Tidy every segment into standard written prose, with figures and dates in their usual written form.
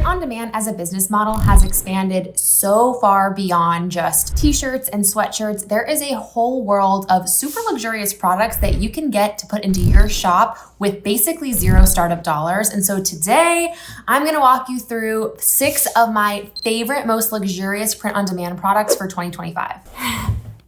Print on demand as a business model has expanded so far beyond just t-shirts and sweatshirts. There is a whole world of super luxurious products that you can get to put into your shop with basically zero startup dollars. And so today I'm going to walk you through 6 of my favorite, most luxurious print on demand products for 2025.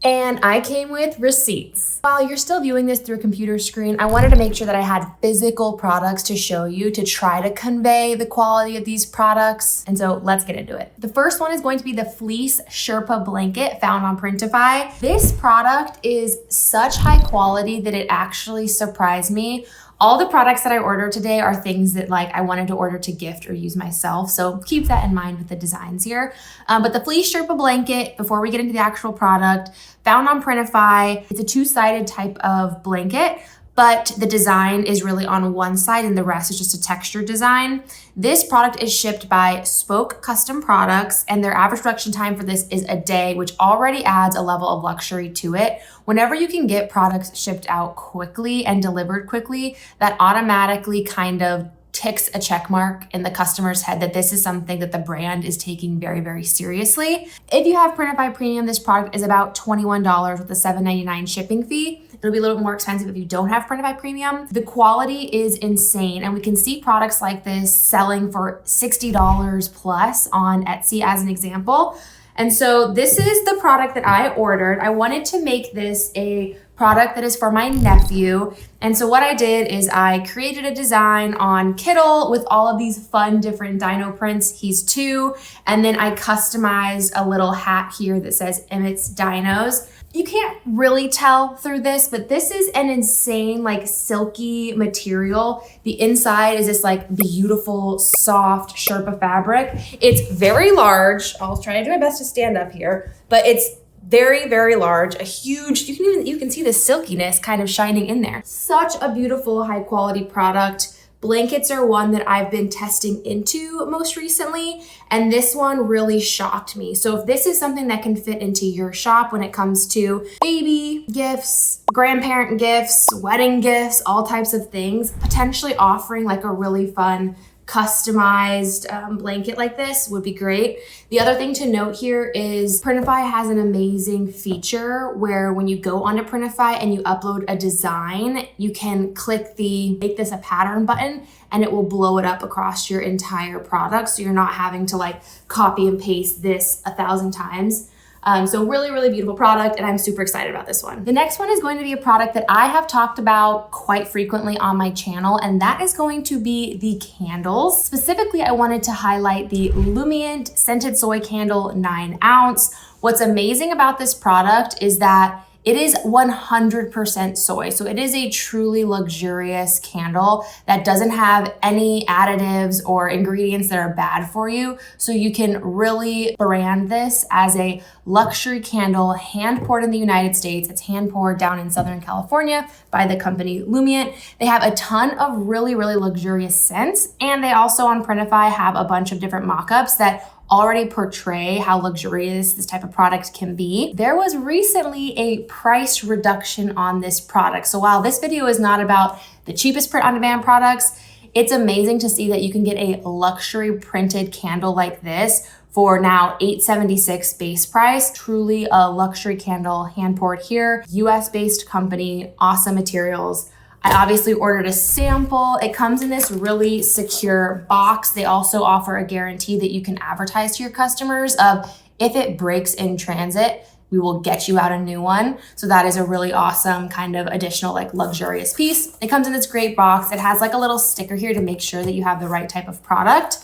And I came with receipts. While you're still viewing this through a computer screen, I wanted to make sure that I had physical products to show you to try to convey the quality of these products. And so let's get into it. The first one is going to be the Fleece Sherpa Blanket found on Printify. This product is such high quality that it actually surprised me. All the products that I ordered today are things that I wanted to order to gift or use myself. So keep that in mind with the designs here. But the Fleece Sherpa Blanket, before we get into the actual product, found on Printify. It's a 2-sided type of blanket, but the design is really on one side and the rest is just a textured design. This product is shipped by Bespoke Custom Products, and their average production time for this is a day, which already adds a level of luxury to it. Whenever you can get products shipped out quickly and delivered quickly, that automatically kind of ticks a check mark in the customer's head that this is something that the brand is taking very, very seriously. If you have Printify Premium, this product is about $21 with a $7.99 shipping fee. It'll be a little bit more expensive if you don't have Printify Premium. The quality is insane, and we can see products like this selling for $60 plus on Etsy as an example. And so this is the product that I ordered. I wanted to make this a product that is for my nephew. And so what I did is I created a design on Kittl with all of these fun different dino prints. He's 2. And then I customized a little hat here that says Emmett's Dinos. You can't really tell through this, but this is an insane, silky material. The inside is this beautiful, soft Sherpa fabric. It's very large. I'll try to do my best to stand up here, but it's very, very large, a huge, you can see the silkiness kind of shining in there. Such a beautiful, high quality product. Blankets are one that I've been testing into most recently, and this one really shocked me. So if this is something that can fit into your shop when it comes to baby gifts, grandparent gifts, wedding gifts, all types of things, potentially offering a really fun customized blanket like this would be great. The other thing to note here is Printify has an amazing feature where when you go onto Printify and you upload a design, you can click the make this a pattern button and it will blow it up across your entire product. So you're not having to copy and paste this 1,000 times. So really, really beautiful product, and I'm super excited about this one. The next one is going to be a product that I have talked about quite frequently on my channel, and that is going to be the candles. Specifically, I wanted to highlight the Lumient Scented Soy Candle 9 ounce. What's amazing about this product is that it is 100% soy. So it is a truly luxurious candle that doesn't have any additives or ingredients that are bad for you. So you can really brand this as a luxury candle, hand poured in the United States. It's hand poured down in Southern California by the company Lumient. They have a ton of really, really luxurious scents. And they also on Printify have a bunch of different mock-ups that already portray how luxurious this type of product can be. There was recently a price reduction on this product. So while this video is not about the cheapest print on demand products, it's amazing to see that you can get a luxury printed candle like this for now $8.76 base price. Truly a luxury candle, hand poured here, US based company, awesome materials. I obviously ordered a sample. It comes in this really secure box. They also offer a guarantee that you can advertise to your customers of if it breaks in transit, we will get you out a new one. So that is a really awesome kind of additional luxurious piece. It comes in this great box. It has a little sticker here to make sure that you have the right type of product.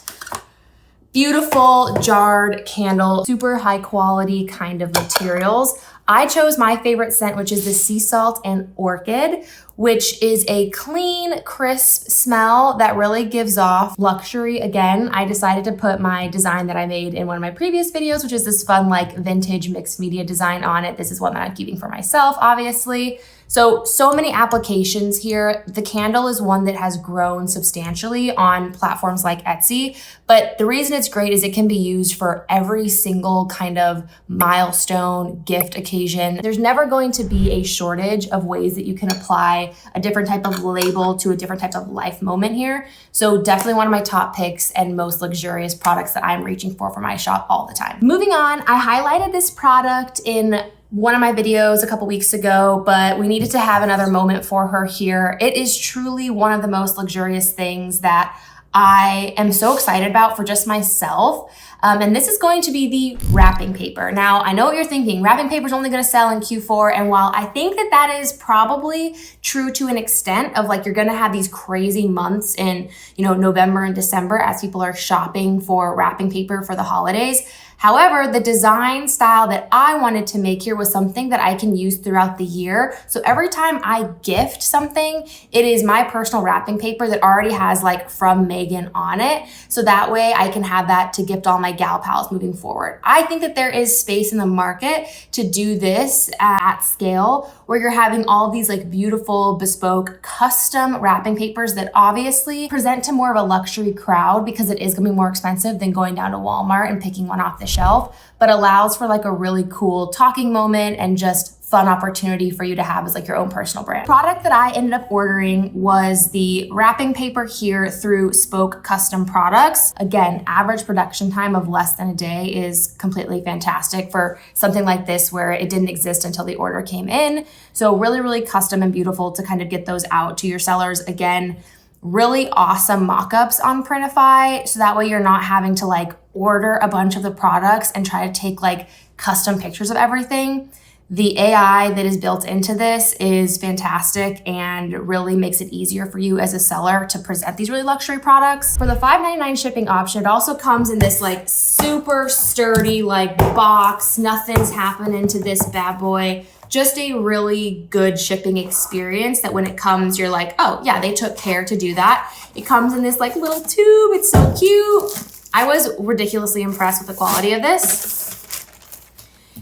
Beautiful jarred candle, super high quality kind of materials. I chose my favorite scent, which is the Sea Salt and Orchid, which is a clean, crisp smell that really gives off luxury. Again, I decided to put my design that I made in one of my previous videos, which is this fun vintage mixed media design on it. This is one that I'm keeping for myself, obviously. So many applications here. The candle is one that has grown substantially on platforms like Etsy, but the reason it's great is it can be used for every single kind of milestone, gift occasion. There's never going to be a shortage of ways that you can apply a different type of label to a different type of life moment here. So definitely one of my top picks and most luxurious products that I'm reaching for my shop all the time. Moving on, I highlighted this product in one of my videos a couple weeks ago, but we needed to have another moment for her here. It is truly one of the most luxurious things that I am so excited about for just myself. And this is going to be the wrapping paper. Now, I know what you're thinking. Wrapping paper is only going to sell in Q4. And while I think that that is probably true to an extent of like, you're going to have these crazy months in, November and December as people are shopping for wrapping paper for the holidays. However, the design style that I wanted to make here was something that I can use throughout the year. So every time I gift something, it is my personal wrapping paper that already has like from Megan on it. So that way I can have that to gift all my gal pals moving forward. I think that there is space in the market to do this at scale where you're having all these like beautiful, bespoke, custom wrapping papers that obviously present to more of a luxury crowd because it is gonna be more expensive than going down to Walmart and picking one off the shelf, but allows for like a really cool talking moment and just fun opportunity for you to have as like your own personal brand. Product that I ended up ordering was the wrapping paper here through Spoke Custom Products. Again, average production time of less than a day is completely fantastic for something like this where it didn't exist until the order came in. So really, really custom and beautiful to kind of get those out to your sellers. Again, really awesome mock-ups on Printify. So that way you're not having to like order a bunch of the products and try to take like custom pictures of everything. The AI that is built into this is fantastic and really makes it easier for you as a seller to present these really luxury products. For the $5.99 shipping option, it also comes in this like super sturdy like box. Nothing's happening to this bad boy. Just a really good shipping experience that when it comes, you're like, oh yeah, they took care to do that. It comes in this like little tube. It's so cute. I was ridiculously impressed with the quality of this.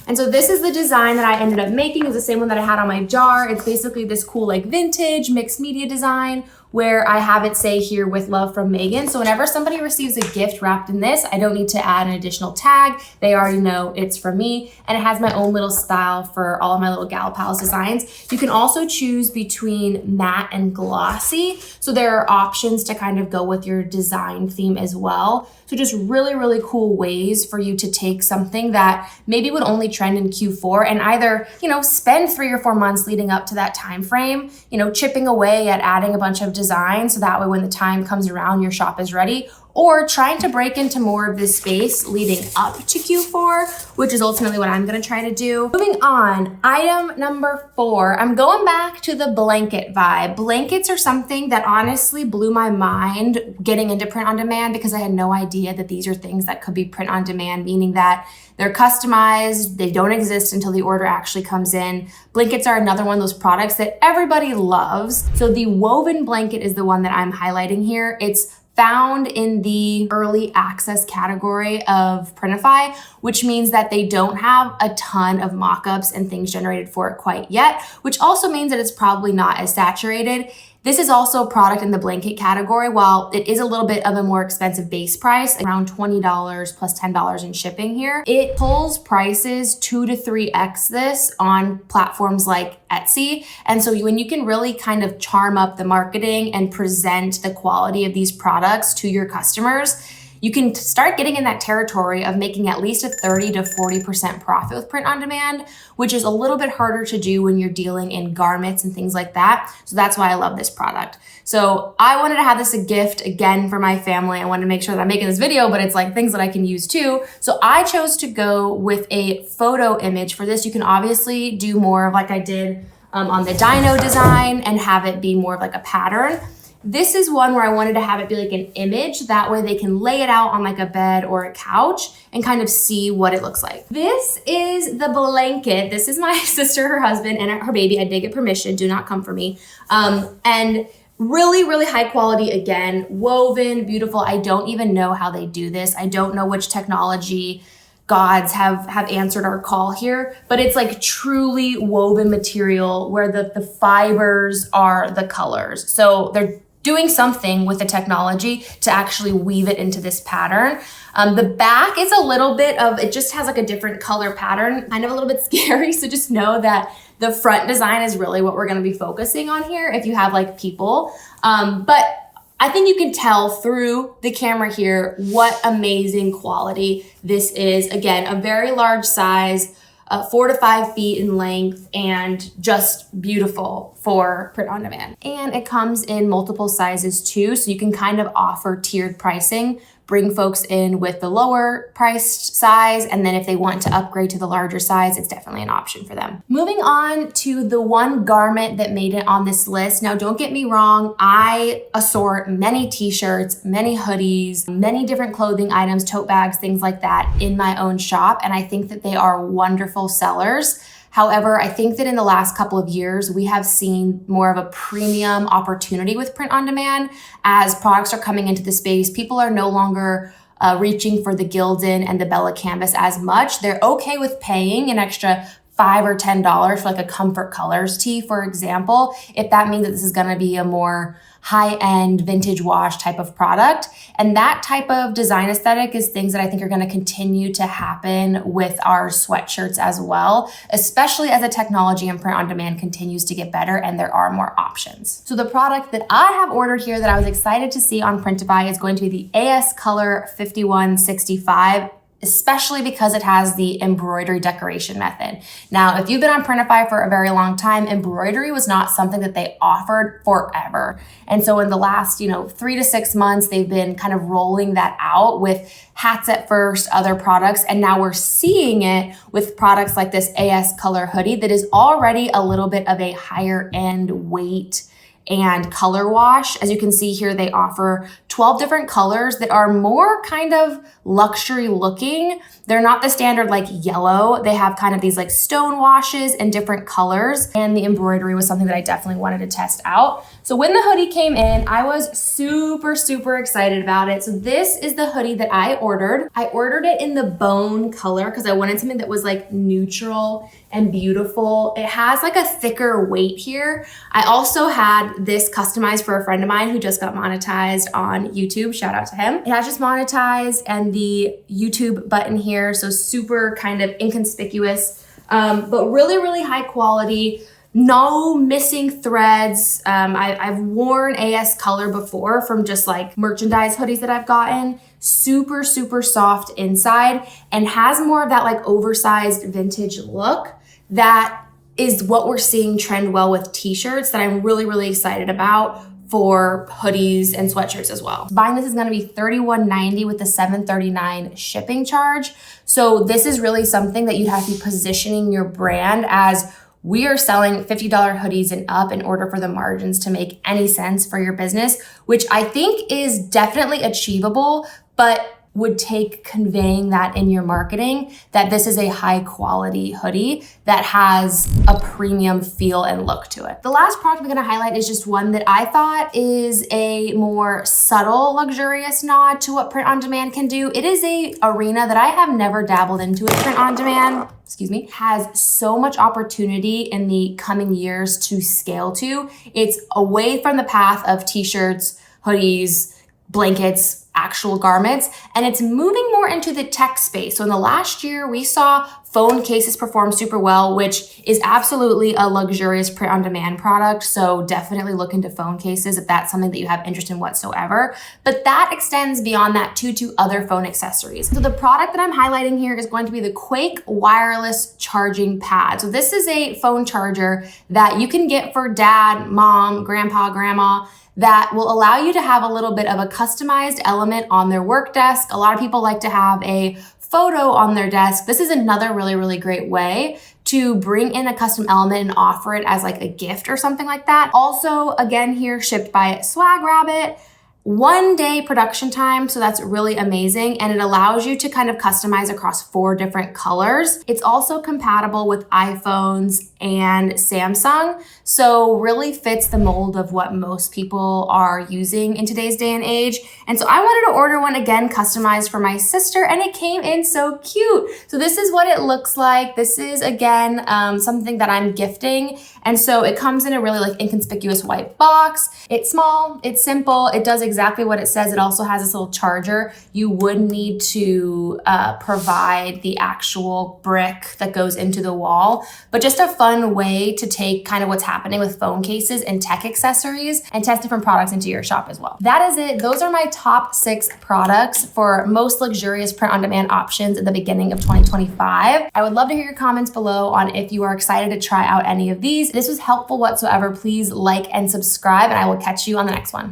And so this is the design that I ended up making. It's the same one that I had on my jar. It's basically this cool like vintage mixed media design where I have it say here with love from Megan. So whenever somebody receives a gift wrapped in this, I don't need to add an additional tag. They already know it's from me. And it has my own little style for all of my little gal pals designs. You can also choose between matte and glossy. So there are options to kind of go with your design theme as well. So just really, really cool ways for you to take something that maybe would only trend in Q4 and either, spend 3 or 4 months leading up to that time frame, chipping away at adding a bunch of design so that way when the time comes around, your shop is ready, or trying to break into more of this space leading up to Q4, which is ultimately what I'm gonna try to do. Moving on, item number 4, I'm going back to the blanket vibe. Blankets are something that honestly blew my mind getting into print on demand because I had no idea that these are things that could be print on demand, meaning that they're customized, they don't exist until the order actually comes in. Blankets are another one of those products that everybody loves. So the woven blanket is the one that I'm highlighting here. It's found in the early access category of Printify, which means that they don't have a ton of mock-ups and things generated for it quite yet, which also means that it's probably not as saturated. This is also a product in the blanket category. While it is a little bit of a more expensive base price, around $20 plus $10 in shipping here, it pulls prices 2 to 3x this on platforms like Etsy. And so when you can really kind of charm up the marketing and present the quality of these products to your customers, you can start getting in that territory of making at least a 30 to 40% profit with print on demand, which is a little bit harder to do when you're dealing in garments and things like that. So that's why I love this product. So I wanted to have this a gift again for my family. I wanted to make sure that I'm making this video, but it's like things that I can use too. So I chose to go with a photo image for this. You can obviously do more of like I did on the dino design and have it be more of like a pattern. This is one where I wanted to have it be like an image. That way they can lay it out on like a bed or a couch and kind of see what it looks like. This is the blanket. This is my sister, her husband, and her baby. I did get permission. Do not come for me. And really, really high quality again, woven, beautiful. I don't even know how they do this. I don't know which technology gods have answered our call here, but it's like truly woven material where the fibers are the colors. So they're doing something with the technology to actually weave it into this pattern. The back is a little bit of, it just has like a different color pattern, kind of a little bit scary. So just know that the front design is really what we're gonna be focusing on here if you have like people. But I think you can tell through the camera here what amazing quality this is. Again, a very large size, 4 to 5 feet in length, and just beautiful for print on demand. And it comes in multiple sizes too, so you can kind of offer tiered pricing, bring folks in with the lower priced size, and then if they want to upgrade to the larger size, it's definitely an option for them. Moving on to the one garment that made it on this list. Now, don't get me wrong, I assort many t-shirts, many hoodies, many different clothing items, tote bags, things like that in my own shop, and I think that they are wonderful sellers. However, I think that in the last couple of years, we have seen more of a premium opportunity with print on demand. As products are coming into the space, people are no longer reaching for the Gildan and the Bella canvas as much. They're okay with paying an extra $5 or $10 for like a Comfort Colors tee, for example, if that means that this is gonna be a more high-end vintage wash type of product. And that type of design aesthetic is things that I think are gonna continue to happen with our sweatshirts as well, especially as the technology and print on demand continues to get better and there are more options. So the product that I have ordered here that I was excited to see on Printify is going to be the AS Color 5165, especially because it has the embroidery decoration method. Now, if you've been on Printify for a very long time, embroidery was not something that they offered forever. And so in the last, 3 to 6 months, they've been kind of rolling that out with hats at first, other products, and now we're seeing it with products like this AS Colour Hoodie that is already a little bit of a higher end weight and color wash. As you can see here, they offer 12 different colors that are more kind of luxury looking. They're not the standard like yellow. They have kind of these like stone washes and different colors. And the embroidery was something that I definitely wanted to test out. So when the hoodie came in, I was super, super excited about it. So this is the hoodie that I ordered. I ordered it in the bone color because I wanted something that was like neutral and beautiful. It has like a thicker weight here. I also had this customized for a friend of mine who just got monetized on YouTube. Shout out to him. It has just monetized and the YouTube button here. So super kind of inconspicuous, but really, really high quality. No missing threads. I've worn AS Color before from just like merchandise hoodies that I've gotten. Super, super soft inside and has more of that like oversized vintage look that is what we're seeing trend well with t-shirts that I'm really, really excited about for hoodies and sweatshirts as well. Buying this is gonna be $31.90 with the $7.39 shipping charge. So this is really something that you'd have to be positioning your brand as we are selling $50 hoodies and up in order for the margins to make any sense for your business, which I think is definitely achievable, but would take conveying that in your marketing, that this is a high quality hoodie that has a premium feel and look to it. The last product I'm gonna highlight is just one that I thought is a more subtle, luxurious nod to what print on demand can do. It is a arena that I have never dabbled into with print on demand, has so much opportunity in the coming years to scale to. It's away from the path of t-shirts, hoodies, blankets, actual garments, and it's moving more into the tech space. So in the last year, we saw phone cases perform super well, which is absolutely a luxurious print on demand product. So definitely look into phone cases if that's something that you have interest in whatsoever. But that extends beyond that to other phone accessories. So the product that I'm highlighting here is going to be the Quake wireless charging pad. So this is a phone charger that you can get for dad, mom, grandpa, grandma, that will allow you to have a little bit of a customized element on their work desk. A lot of people like to have a photo on their desk. This is another really, really great way to bring in a custom element and offer it as like a gift or something like that. Also, again here, shipped by Swag Rabbit. 1 day production time, so that's really amazing, and it allows you to kind of customize across 4 different colors. It's also compatible with iPhones and Samsung, so really fits the mold of what most people are using in today's day and age. And so I wanted to order one again, customized for my sister, and it came in so cute. So this is what it looks like. This is, again, something that I'm gifting, and so it comes in a really like inconspicuous white box. It's small, it's simple, it does exactly what it says. It also has this little charger. You would need to provide the actual brick that goes into the wall, but just a fun way to take kind of what's happening with phone cases and tech accessories and test different products into your shop as well. That is it. Those are my top 6 products for most luxurious print-on-demand options at the beginning of 2025. I would love to hear your comments below on if you are excited to try out any of these. If this was helpful whatsoever, please like and subscribe, and I will catch you on the next one.